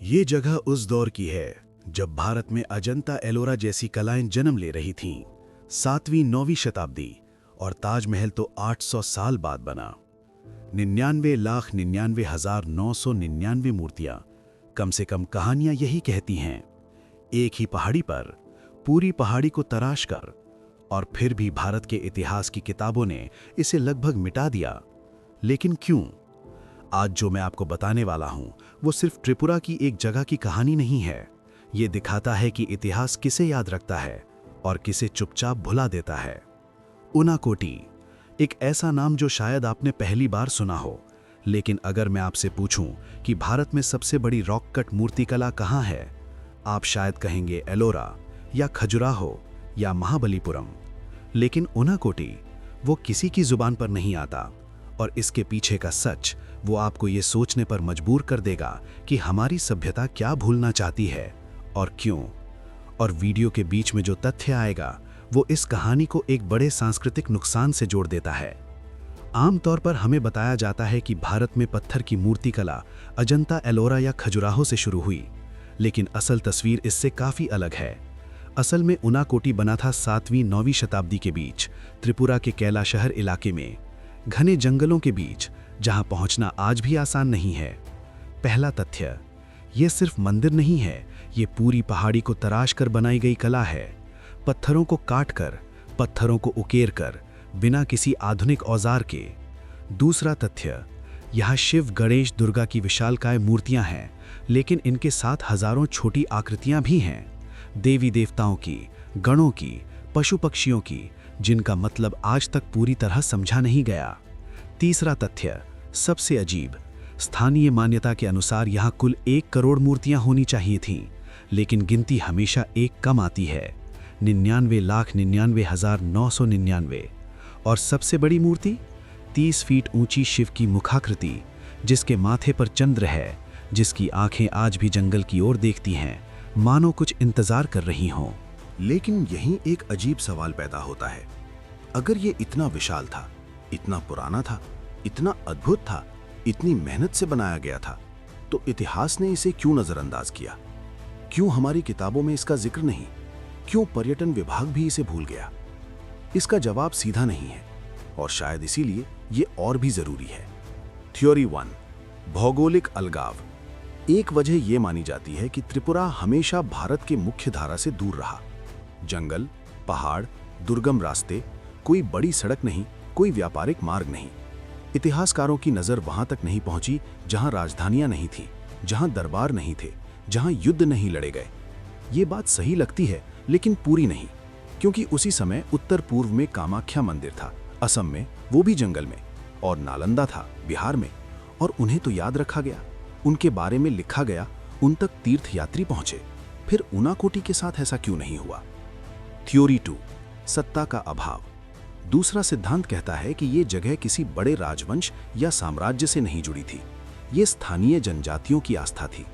ये जगह उस दौर की है जब भारत में अजंता एलोरा जैसी कलाएं जन्म ले रही थीं। 7वीं-9वीं शताब्दी और ताजमहल तो 800 साल बाद बना। 99,99,999 मूर्तियां, कम से कम कहानियां यही कहती हैं। एक ही पहाड़ी पर पूरी पहाड़ी को तराश कर, और फिर भी भारत के इतिहास की किताबों ने इसे लगभग मिटा दिया। लेकिन क्यों? आज जो मैं आपको बताने वाला हूं वो सिर्फ त्रिपुरा की एक जगह की कहानी नहीं है। ये दिखाता है कि इतिहास किसे याद रखता है और किसे चुपचाप भुला देता है। उनाकोटी, एक ऐसा नाम जो शायद आपने पहली बार सुना हो, लेकिन अगर मैं आपसे पूछूं कि भारत में सबसे बड़ी रॉक कट मूर्तिकला कहाँ है, आप शायद कहेंगे एलोरा या खजुराहो या महाबलीपुरम। लेकिन उनाकोटी वो किसी की जुबान पर नहीं आता, और इसके पीछे का सच वो आपको ये सोचने पर मजबूर कर देगा कि हमारी सभ्यता क्या भूलना चाहती है और क्यों। और वीडियो के बीच में जो तथ्य आएगा वो इस कहानी को एक बड़े सांस्कृतिक नुकसान से जोड़ देता है। आमतौर पर हमें बताया जाता है कि भारत में पत्थर की मूर्तिकला अजंता एलोरा या खजुराहो से शुरू हुई, लेकिन असल तस्वीर इससे काफ़ी अलग है। असल में उनाकोटी बना था 7वीं-9वीं शताब्दी के बीच त्रिपुरा के कैलाशहर इलाके में, घने जंगलों के बीच, जहां पहुंचना आज भी आसान नहीं है। पहला तथ्य, ये सिर्फ मंदिर नहीं है, ये पूरी पहाड़ी को तराश कर बनाई गई कला है। पत्थरों को काट कर, पत्थरों को उकेर कर, बिना किसी आधुनिक औजार के। दूसरा तथ्य, यहाँ शिव, गणेश, दुर्गा की विशालकाय मूर्तियां हैं, लेकिन इनके साथ हजारों छोटी आकृतियां भी हैं, देवी देवताओं की, गणों की, पशु पक्षियों की, जिनका मतलब आज तक पूरी तरह समझा नहीं गया। तीसरा तथ्य, सबसे अजीब, स्थानीय मान्यता के अनुसार यहाँ कुल 1 करोड़ मूर्तियां होनी चाहिए थीं, लेकिन गिनती हमेशा एक कम आती है, 99,99,999। और सबसे बड़ी मूर्ति 30 फीट ऊंची शिव की मुखाकृति, जिसके माथे पर चंद्र है, जिसकी आंखें आज भी जंगल की ओर देखती हैं, मानो कुछ इंतजार कर रही हों। लेकिन यहीं एक अजीब सवाल पैदा होता है। अगर ये इतना विशाल था, इतना पुराना था, इतना अद्भुत था, इतनी मेहनत से बनाया गया था, तो इतिहास ने इसे क्यों नजरअंदाज किया? क्यों हमारी किताबों में इसका जिक्र नहीं? क्यों पर्यटन विभाग भी इसे भूल गया? इसका जवाब सीधा नहीं है, और शायद इसीलिए ये और भी जरूरी है। थ्योरी 1, भौगोलिक अलगाव। एक वजह यह मानी जाती है कि त्रिपुरा हमेशा भारत के मुख्य धारा से दूर रहा। जंगल, पहाड़, दुर्गम रास्ते, कोई बड़ी सड़क नहीं, कोई व्यापारिक मार्ग नहीं। इतिहासकारों की नजर वहां तक नहीं पहुंची जहां राजधानियां नहीं थीं, जहां दरबार नहीं थे, जहां युद्ध नहीं लड़े गए। ये बात सही लगती है, लेकिन पूरी नहीं, क्योंकि उसी समय उत्तर पूर्व में कामाख्या मंदिर था, असम में, वो भी जंगल में, और नालंदा था, बिहार में, और उन्हें तो याद रखा गया, उनके बारे में लिखा गया, उन तक तीर्थयात्री पहुंचे। फिर उनाकोटी के साथ ऐसा क्यों नहीं हुआ? थ्योरी 2, सत्ता का अभाव। दूसरा सिद्धांत कहता है कि ये जगह किसी बड़े राजवंश या साम्राज्य से नहीं जुड़ी थी। ये स्थानीय जनजातियों की आस्था थी,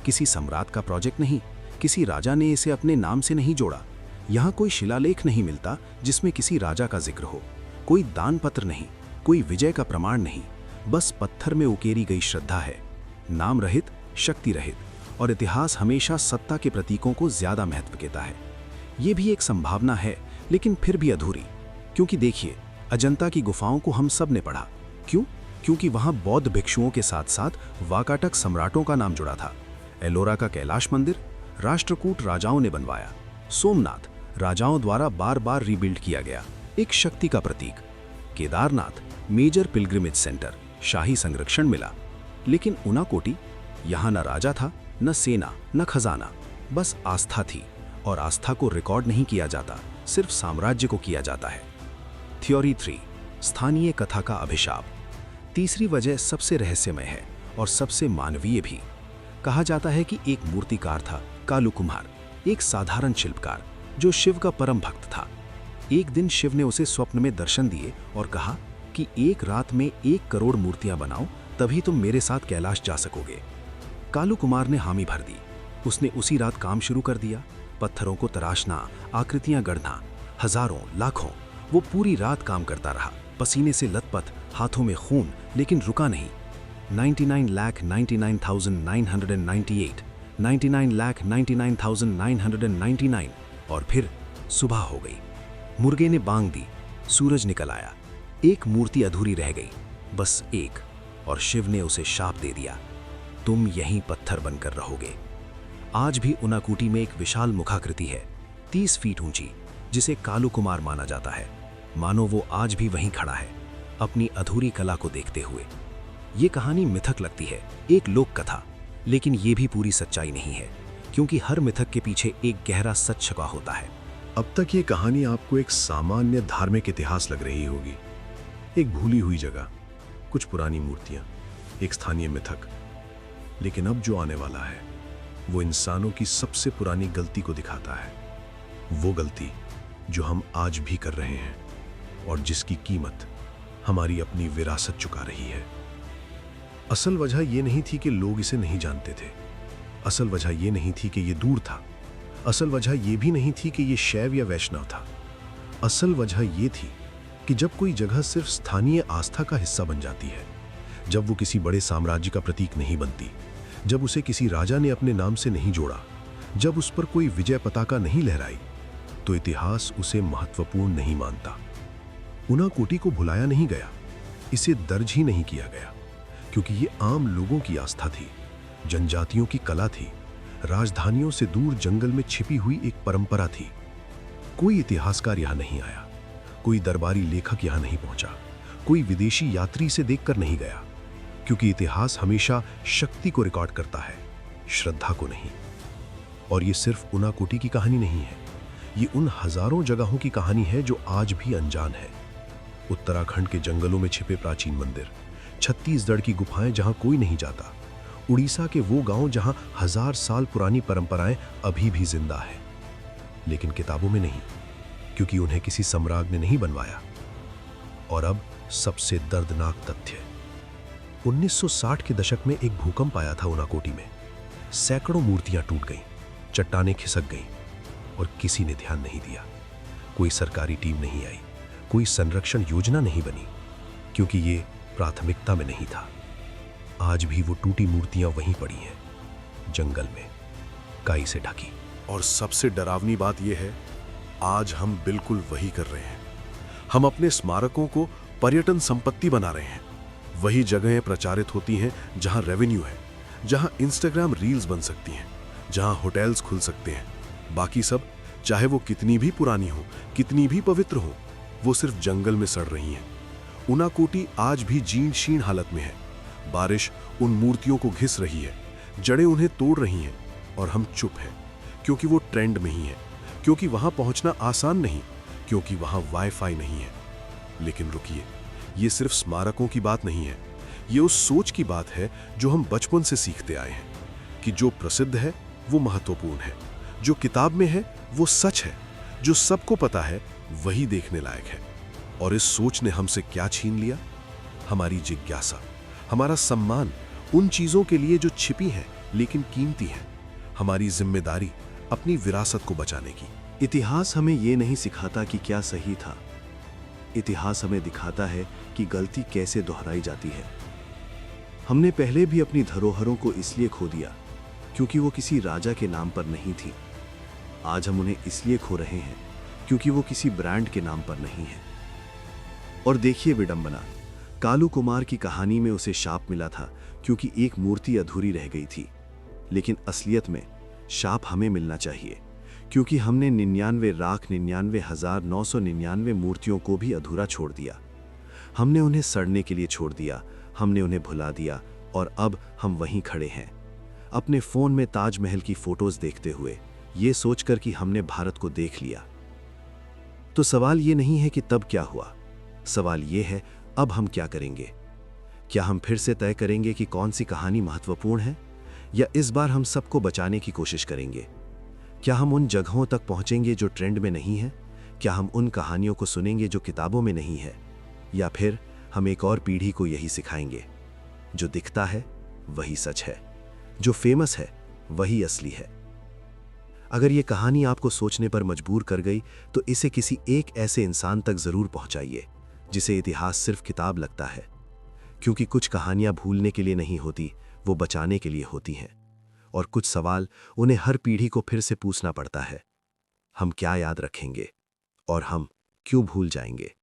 किसी सम्राट का प्रोजेक्ट नहीं, किसी राजा ने इसे अपने नाम से नहीं जोड़ा। यहाँ कोई शिलालेख नहीं मिलता जिसमें किसी राजा का जिक्र हो, कोई दान पत्र नहीं, कोई विजय का प्रमाण नहीं, बस पत्थर में उकेरी गई श्रद्धा है, नाम रहित, शक्ति रहित। और इतिहास हमेशा सत्ता के प्रतीकों को ज्यादा महत्व देता है। ये भी एक संभावना है, लेकिन फिर भी अधूरी, क्योंकि देखिए, अजंता की गुफाओं को हम सब ने पढ़ा। क्यों? क्योंकि वहां बौद्ध भिक्षुओं के साथ साथ वाकाटक सम्राटों का नाम जुड़ा था। एलोरा का कैलाश मंदिर राष्ट्रकूट राजाओं ने बनवाया। सोमनाथ राजाओं द्वारा बार बार रीबिल्ड किया गया, एक शक्ति का प्रतीक। केदारनाथ मेजर पिलग्रिमेज सेंटर, शाही संरक्षण मिला। लेकिन उनाकोटी, यहाँ न राजा था, न सेना, न खजाना, बस आस्था थी, और आस्था को रिकॉर्ड नहीं किया जाता, सिर्फ साम्राज्य को किया जाता है। थ्योरी 3, स्थानीय कथा का अभिशाप। तीसरी वजह सबसे रहस्यमय है और सबसे मानवीय भी। कहा जाता है कि एक मूर्तिकार था, कालू कुम्हार, एक साधारण शिल्पकार जो शिव का परम भक्त था। एक दिन शिव ने उसे स्वप्न में दर्शन दिए और कहा कि एक रात में 1 करोड़ मूर्तियां बनाओ, तभी तुम मेरे साथ कैलाश जा सकोगे। कालू कुमार ने हामी भर दी। उसने उसी रात काम शुरू कर दिया, पत्थरों को तराशना, आकृतियां गढ़ना, हजारों, लाखों। वो पूरी रात काम करता रहा, पसीने से लथपथ, हाथों में खून, लेकिन रुका नहीं। 99,99,998 99,99,999 और फिर सुबह हो गई। मुर्गे ने बांग दी, सूरज निकल आया। एक मूर्ति अधूरी रह गई, बस एक, और शिव ने उसे शाप दे दिया, तुम यहीं पत्थर बनकर रहोगे। आज भी उनाकूटी में एक विशाल मुखाकृति है, 30 फीट ऊंची, जिसे कालू कुमार माना जाता है। मानो वो आज भी वहीं खड़ा है, अपनी अधूरी कला को देखते हुए। ये कहानी मिथक लगती है, एक लोक कथा, लेकिन ये भी पूरी सच्चाई नहीं है, क्योंकि हर मिथक के पीछे एक गहरा सच छुपा होता है। अब तक ये कहानी आपको एक सामान्य धार्मिक इतिहास लग रही होगी, एक भूली हुई जगह, कुछ पुरानी मूर्तियां, एक स्थानीय मिथक। लेकिन अब जो आने वाला है वो इंसानों की सबसे पुरानी गलती को दिखाता है, वो गलती जो हम आज भी कर रहे हैं और जिसकी कीमत हमारी अपनी विरासत चुका रही है। असल वजह ये नहीं थी कि लोग इसे नहीं जानते थे, असल वजह ये नहीं थी कि ये दूर था, असल वजह ये भी नहीं थी कि ये शैव या वैष्णव था। असल वजह ये थी कि जब कोई जगह सिर्फ स्थानीय आस्था का हिस्सा बन जाती है, जब वो किसी बड़े साम्राज्य का प्रतीक नहीं बनती, जब उसे किसी राजा ने अपने नाम से नहीं जोड़ा, जब उस पर कोई विजय पताका नहीं लहराई, तो इतिहास उसे महत्वपूर्ण नहीं मानता। उनाकोटी को भुलाया नहीं गया, इसे दर्ज ही नहीं किया गया, क्योंकि ये आम लोगों की आस्था थी, जनजातियों की कला थी, राजधानियों से दूर जंगल में छिपी हुई एक परंपरा थी। कोई इतिहासकार यहां नहीं आया, कोई दरबारी लेखक यहां नहीं पहुंचा, कोई विदेशी यात्री इसे देखकर नहीं गया, क्योंकि इतिहास हमेशा शक्ति को रिकॉर्ड करता है, श्रद्धा को नहीं। और ये सिर्फ उनाकोटी की कहानी नहीं है, ये उन हजारों जगहों की कहानी है जो आज भी अनजान है। उत्तराखंड के जंगलों में छिपे प्राचीन मंदिर, छत्तीसगढ़ की गुफाएं जहां कोई नहीं जाता, उड़ीसा के वो गांव जहां 1000 साल पुरानी परंपराएं अभी भी जिंदा है, लेकिन किताबों में नहीं, क्योंकि उन्हें किसी सम्राट ने नहीं बनवाया। और अब सबसे दर्दनाक तथ्य, 1960 के दशक में एक भूकंप आया था उनाकोटी में। सैकड़ों मूर्तियां टूट गईं, चट्टानें खिसक गईं, और किसी ने ध्यान नहीं दिया। कोई सरकारी टीम नहीं आई, कोई संरक्षण योजना नहीं बनी, क्योंकि ये प्राथमिकता में नहीं था। आज भी वो टूटी मूर्तियां वहीं पड़ी हैं, जंगल में, काई से ढकी। और सबसे डरावनी बात यह है, आज हम बिल्कुल वही कर रहे हैं। हम अपने स्मारकों को पर्यटन संपत्ति बना रहे हैं। वही जगहें प्रचारित होती हैं जहां रेवेन्यू है, जहां इंस्टाग्राम रील्स बन सकती हैं, जहां होटल्स खुल सकते हैं। बाकी सब, चाहे वो कितनी भी पुरानी हो, कितनी भी पवित्र हो, वो सिर्फ जंगल में सड़ रही हैं। उनाकोटी आज भी जीर्ण शीर्ण हालत में है। बारिश उन मूर्तियों को घिस रही है, जड़ें उन्हें तोड़ रही हैं, और हम चुप हैं, क्योंकि वो ट्रेंड में ही है, क्योंकि वहां पहुंचना आसान नहीं, क्योंकि वहां वाईफाई नहीं है। लेकिन रुकिए, ये सिर्फ स्मारकों की बात नहीं है, ये उस सोच की बात है जो हम बचपन से सीखते आए हैं, कि जो प्रसिद्ध है वो महत्वपूर्ण है, जो किताब में है वो सच है, जो सबको पता है वही देखने लायक है। और इस सोच ने हमसे क्या छीन लिया? हमारी जिज्ञासा, हमारा सम्मान उन चीजों के लिए जो छिपी हैं लेकिन कीमती हैं, हमारी जिम्मेदारी अपनी विरासत को बचाने की। इतिहास हमें ये नहीं सिखाता कि क्या सही था, इतिहास हमें दिखाता है कि गलती कैसे दोहराई जाती है। हमने पहले भी अपनी धरोहरों को इसलिए खो दिया क्योंकि वो किसी राजा के नाम पर नहीं थी। आज हम उन्हें इसलिए खो रहे हैं क्योंकि वो किसी ब्रांड के नाम पर नहीं है। और देखिए विडंबना, कालू कुमार की कहानी में उसे शाप मिला था क्योंकि एक मूर्ति अधूरी रह गई थी, लेकिन असलियत में शाप हमें मिलना चाहिए क्योंकि हमने 99,99,999 मूर्तियों को भी अधूरा छोड़ दिया। हमने उन्हें सड़ने के लिए छोड़ दिया, हमने उन्हें भुला दिया, और अब हम वहीं खड़े हैं, अपने फोन में ताजमहल की फोटोज देखते हुए, ये सोचकर कि हमने भारत को देख लिया। तो सवाल ये नहीं है कि तब क्या हुआ, सवाल ये है अब हम क्या करेंगे। क्या हम फिर से तय करेंगे कि कौन सी कहानी महत्वपूर्ण है, या इस बार हम सबको बचाने की कोशिश करेंगे? क्या हम उन जगहों तक पहुंचेंगे जो ट्रेंड में नहीं है? क्या हम उन कहानियों को सुनेंगे जो किताबों में नहीं है? या फिर हम एक और पीढ़ी को यही सिखाएंगे, जो दिखता है वही सच है, जो फेमस है वही असली है। अगर ये कहानी आपको सोचने पर मजबूर कर गई तो इसे किसी एक ऐसे इंसान तक जरूर पहुंचाइए जिसे इतिहास सिर्फ किताब लगता है, क्योंकि कुछ कहानियां भूलने के लिए नहीं होती, वो बचाने के लिए होती हैं। और कुछ सवाल उन्हें हर पीढ़ी को फिर से पूछना पड़ता है। हम क्या याद रखेंगे और हम क्यों भूल जाएंगे?